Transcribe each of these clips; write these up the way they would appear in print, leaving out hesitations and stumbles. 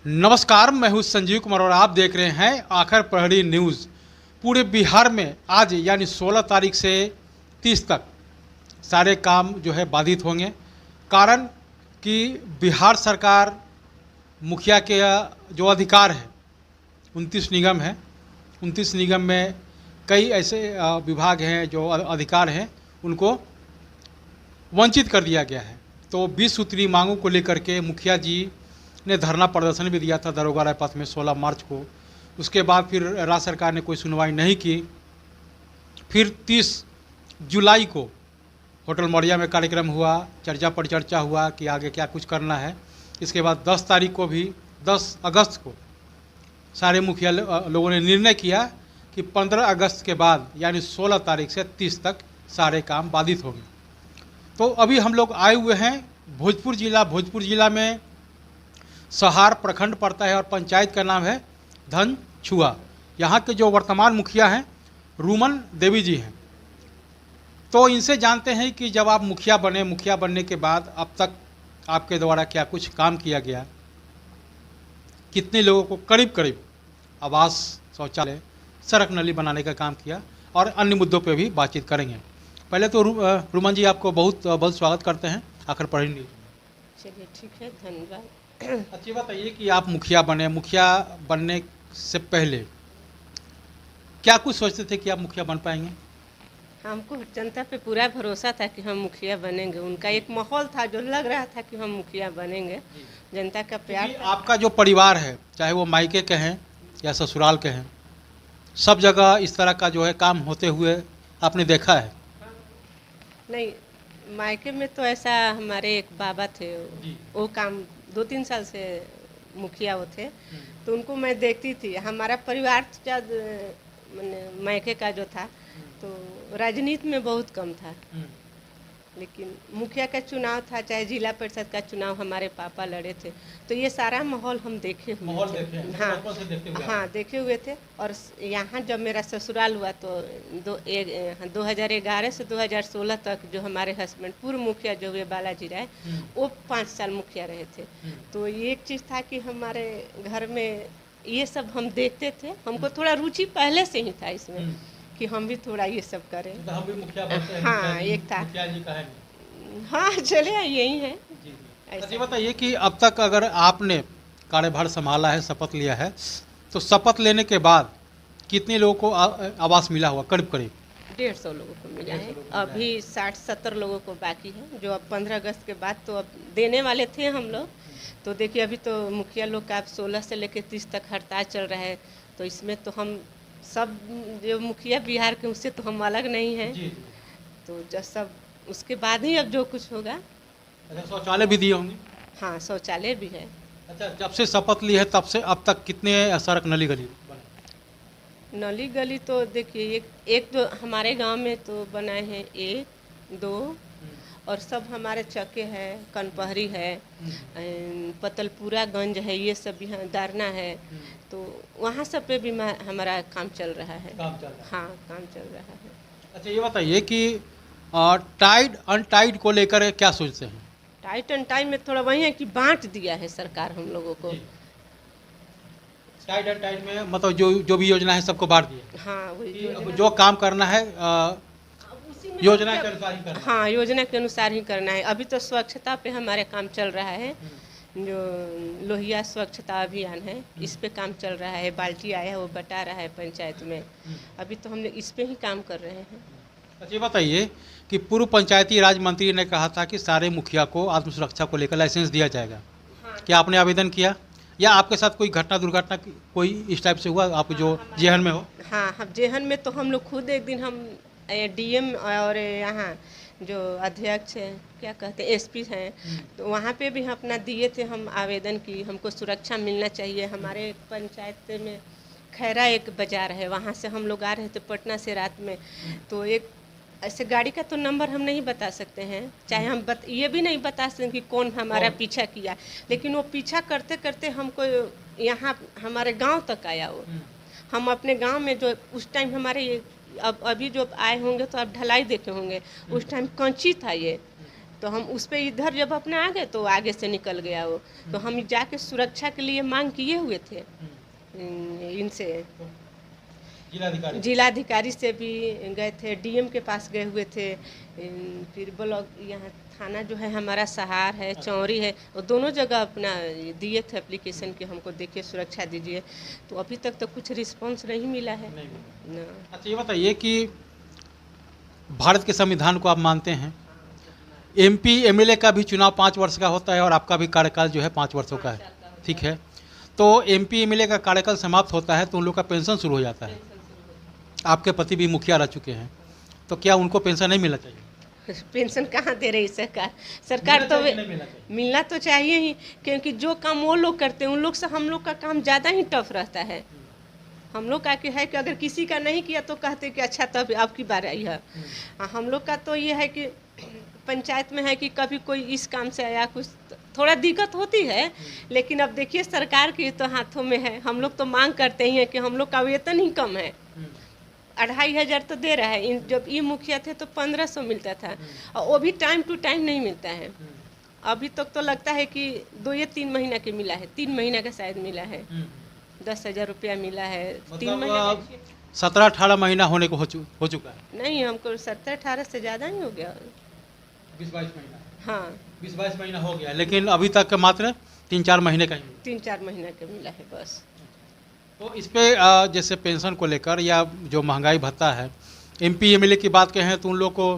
नमस्कार, मैं हूं संजीव कुमार और आप देख रहे हैं आखिर प्रहरी न्यूज़। पूरे बिहार में आज यानी 16 तारीख से 30 तक सारे काम जो है बाधित होंगे। कारण कि बिहार सरकार मुखिया के जो अधिकार है 29 निगम है, 29 निगम में कई ऐसे विभाग हैं जो अधिकार हैं उनको वंचित कर दिया गया है। तो 20 सूत्री मांगों को लेकर के मुखिया जी ने धरना प्रदर्शन भी दिया था दरोगा रायपथ में 16 मार्च को। उसके बाद फिर राज्य सरकार ने कोई सुनवाई नहीं की। फिर 30 जुलाई को होटल मौर्या में कार्यक्रम हुआ, चर्चा पर चर्चा हुआ कि आगे क्या कुछ करना है। इसके बाद 10 तारीख को भी 10 अगस्त को सारे मुखिया लोगों ने निर्णय किया कि 15 अगस्त के बाद यानी 16 तारीख से 30 तक सारे काम बाधित होंगे। तो अभी हम लोग आए हुए हैं भोजपुर जिला में सहार प्रखंड पड़ता है और पंचायत का नाम है धनछुआ। यहाँ के जो वर्तमान मुखिया हैं रूमन देवी जी हैं। तो इनसे जानते हैं कि जब आप मुखिया बनने के बाद अब तक आपके द्वारा क्या कुछ काम किया गया, कितने लोगों को करीब आवास, शौचालय, सड़क नली बनाने का काम किया और अन्य मुद्दों पे भी बातचीत करेंगे। पहले तो रूमन जी आपको बहुत बहुत स्वागत करते हैं आखिर प्रहरी न्यूज़ में। चलिए ठीक है, धन्यवाद। अच्छी बात है ये कि आप मुखिया बनने से पहले क्या कुछ सोचते थे कि आप मुखिया बन पाएंगे? हमको जनता पे पूरा भरोसा था कि हम मुखिया बनेंगे। उनका एक माहौल था जो लग रहा था कि हम मुखिया बनेंगे। जनता का प्यार था। आपका जो परिवार है, चाहे वो मायके के हैं या ससुराल के हैं, सब जगह इस तरह का जो है काम होते हुए आपने देखा है? नहीं, मायके में तो ऐसा हमारे एक बाबा थे, वो काम 2-3 साल से मुखिया वो थे, तो उनको मैं देखती थी। हमारा परिवार मायके का जो था तो राजनीति में बहुत कम था, लेकिन मुखिया का चुनाव था, चाहे जिला परिषद का चुनाव हमारे पापा लड़े थे, तो ये सारा माहौल हम देखे हुए थे। हाँ, देखे हुए थे। और यहाँ जब मेरा ससुराल हुआ तो 2011 से 2016 तक जो हमारे हस्बैंड पूर्व मुखिया जो हुए बालाजी राय, वो 5 साल मुखिया रहे थे। तो ये एक चीज़ था कि हमारे घर में ये सब हम देखते थे। हमको थोड़ा रुचि पहले से ही था इसमें कि हम भी थोड़ा ये सब करें। तो हम भी मुखिया बनते हैं। हाँ, एक था। मुखिया जी का है नहीं। हाँ, चले यही है। अच्छा बताइए कि अब तक अगर आपने कार्यभार संभाला है, शपथ लिया है, तो शपथ लेने के बाद कितने लोगों को आवास मिला हुआ? करीब 150 लोगों को मिला है। अभी 60-70 लोगों को बाकी है, जो अब 15 अगस्त के बाद तो अब देने वाले थे हम लोग। तो देखिए अभी तो मुखिया लोग का 16 से लेकर 30 तक हड़ताल चल रहा है, तो इसमें तो हम सब जो मुखिया बिहार के उससे तो हम अलग नहीं हैं। तो जब सब उसके बाद ही अब जो कुछ होगा। अच्छा, शौचालय भी दिए होंगे? हाँ, शौचालय भी है। अच्छा, जब से शपथ ली है तब से अब तक कितने सड़क नली गली बने? नली गली तो देखिए एक तो हमारे गांव में तो बनाए हैं 1-2, और सब हमारे चके है, कनपहरी है, पतलपुरा गंज है, ये सब यहाँ दारना है, तो वहाँ सब पे भी हमारा काम चल रहा है। हाँ, काम चल रहा है। अच्छा, ये बताइए कि टाइड अनटाइड को लेकर क्या सोचते हैं? टाइट एंड टाइम में थोड़ा वही है कि बांट दिया है सरकार हम लोगों को। टाइड एंड टाइड में मतलब जो भी योजना है सबको बांट दिया। हाँ, वही जो काम करना है योजना के अनुसार ही करना है। हाँ, योजना के अनुसार ही करना है। अभी तो स्वच्छता पे हमारे काम चल रहा है, जो लोहिया स्वच्छता अभियान है, इस पे काम चल रहा है। बाल्टी आया है, वो बटा रहा है पंचायत में। अभी तो हम इस पे ही काम कर रहे हैं। अच्छा, ये बताइए कि पूर्व पंचायती राज मंत्री ने कहा था कि सारे मुखिया को आत्मसुरक्षा को लेकर लाइसेंस दिया जाएगा। हाँ। क्या आपने आवेदन किया या आपके साथ कोई दुर्घटना कोई इस टाइप से हुआ आप जो जेहन में हो? हाँ, हम जेहन में तो हम लोग खुद एक दिन हम डीएम और यहाँ जो अध्यक्ष हैं, क्या कहते हैं, एसपी हैं, तो वहाँ पे भी हम अपना दिए थे हम आवेदन की। हमको सुरक्षा मिलना चाहिए। हमारे पंचायत में खैरा एक बाज़ार है, वहाँ से हम लोग आ रहे थे पटना से रात में, तो एक ऐसे गाड़ी का तो नंबर हम नहीं बता सकते हैं, चाहे हम ये भी नहीं बता सकते कि कौन हमारा पीछा किया, लेकिन वो पीछा करते करते हमको यहाँ हमारे गांव तक आया। वो हम अपने गांव में जो उस टाइम हमारे अब अभी जो आए होंगे तो आप ढलाई देखे होंगे, उस टाइम कंची था ये, तो हम उस पे इधर जब अपने आ गए तो आगे से निकल गया वो, तो हम जाके सुरक्षा के लिए मांग किए हुए थे इनसे, जिलाधिकारी से भी गए थे, डीएम के पास गए हुए थे, फिर ब्लॉक यहाँ थाना जो है हमारा सहार है, चौरी है, वो दोनों जगह अपना दिए थे एप्लीकेशन कि हमको देखिए सुरक्षा दीजिए, तो अभी तक तो कुछ रिस्पांस नहीं मिला है ना। अच्छा, ये बताइए कि भारत के संविधान को आप मानते हैं, एमपी एमएलए का भी चुनाव 5 वर्ष का होता है और आपका भी कार्यकाल जो है 5 वर्षों का है, ठीक है, तो एमपी एमएलए का कार्यकाल समाप्त होता है तो उन लोग का पेंशन शुरू हो जाता है। आपके पति भी मुखिया रह चुके हैं, तो क्या उनको पेंशन नहीं मिलना चाहिए? पेंशन कहाँ दे रही सरकार तो मिलना तो चाहिए ही, क्योंकि जो काम वो लोग करते हैं उन लोग से हम लोग का काम ज़्यादा ही टफ रहता है। हम लोग का है कि अगर किसी का नहीं किया तो कहते कि अच्छा तब आपकी बार आई है। हम लोग का तो ये है कि पंचायत में है कि कभी कोई इस काम से आया, कुछ थोड़ा दिक्कत होती है, लेकिन अब देखिए सरकार के तो हाथों में है। हम लोग तो मांग करते ही हैं कि हम लोग का वेतन ही कम है, 2500 तो दे रहा है, जब ये मुखिया थे तो 1500 मिलता था, और वो भी टाइम टू टाइम नहीं मिलता है। अभी तक तो लगता है कि 2 या 3 महीना के मिला है, 3 महीना का शायद मिला है, 10,000 रुपया मिला है, 3 महीना 17-18 महीना होने को हो चुका है। नहीं, हमको 17-18 से ज़्यादा ही हो गया, 20-22 महीना। हाँ 20-22 महीना हो गया, लेकिन अभी तक मात्र 3-4 महीने का ही 3-4 महीना का मिला है बस। तो इस पे जैसे पेंशन को लेकर या जो महंगाई भत्ता है, एमपी एमएलए की बात कहें तो उन लोग को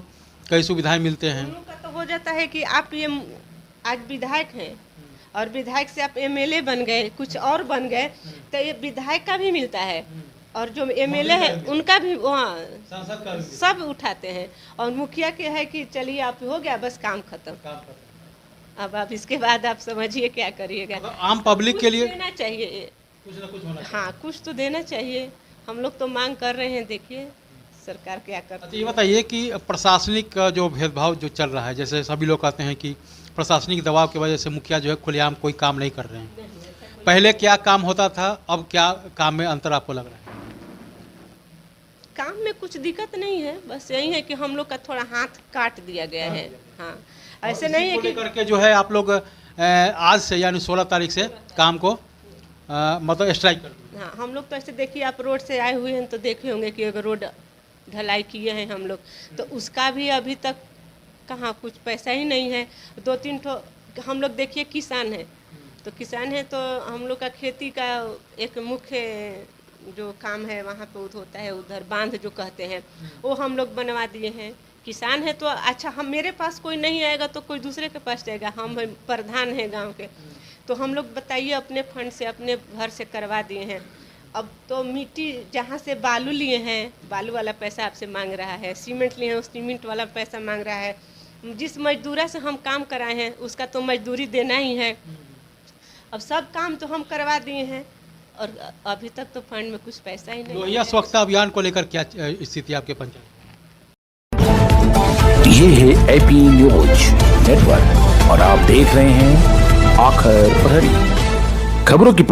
कई सुविधाएं मिलते हैं। उन लोग का तो हो जाता है कि आप ये आज विधायक हैं और विधायक से आप एमएलए बन गए, कुछ और बन गए, तो ये विधायक का भी मिलता है और जो एमएलए है उनका भी वहाँ सांसद का भी सब उठाते हैं, और मुखिया के है कि चलिए आप हो गया बस काम खत्म। अब आप इसके बाद आप समझिए क्या करिएगा। तो आम पब्लिक के लिए देना चाहिए, कुछ ना कुछ होना चाहिए। हाँ कुछ तो देना चाहिए। हम लोग तो मांग कर रहे हैं, देखिए सरकार क्या करती है। अच्छा, ये बताइए कि प्रशासनिक जो भेदभाव जो चल रहा है, जैसे सभी लोग कहते हैं कि प्रशासनिक दबाव की वजह से मुखिया जो है खुलेआम कोई काम नहीं कर रहे हैं। पहले क्या काम होता था, अब क्या काम में अंतर आपको लग रहा है? काम में कुछ दिक्कत नहीं है, बस यही है कि हम लोग का थोड़ा हाथ काट दिया गया है। हाँ ऐसे नहीं है कि करके जो है आप लोग आज से यानी 16 तारीख से काम को मतलब स्ट्राइक कर दिया। हाँ हम लोग तो ऐसे देखिए, आप रोड से आए हुए हैं तो देखे होंगे कि अगर रोड ढलाई किए हैं हम लोग, तो उसका भी अभी तक कहाँ कुछ पैसा ही नहीं है। 2-3 ठो हम लोग देखिए किसान है, तो किसान है तो हम लोग का खेती का एक मुख्य जो काम है वहाँ पे होता है, उधर बांध जो कहते हैं वो हम लोग बनवा दिए हैं। किसान है तो अच्छा, हम मेरे पास कोई नहीं आएगा तो कोई दूसरे के पास जाएगा, हम प्रधान हैं गांव के, तो हम लोग बताइए अपने फंड से अपने घर से करवा दिए हैं। अब तो मिट्टी जहाँ से बालू लिए हैं, बालू वाला पैसा आपसे मांग रहा है, सीमेंट लिए हैं उस सीमेंट वाला पैसा मांग रहा है, जिस मजदूरा से हम काम कराए हैं उसका तो मजदूरी देना ही है। अब सब काम तो हम करवा दिए हैं और अभी तक तो फंड में कुछ पैसा ही नहीं। लोहिया स्वच्छता अभियान को लेकर क्या स्थिति आपके पंचायत? ये है एपी न्यूज नेटवर्क और आप देख रहे हैं आखिर प्रहरी खबरों की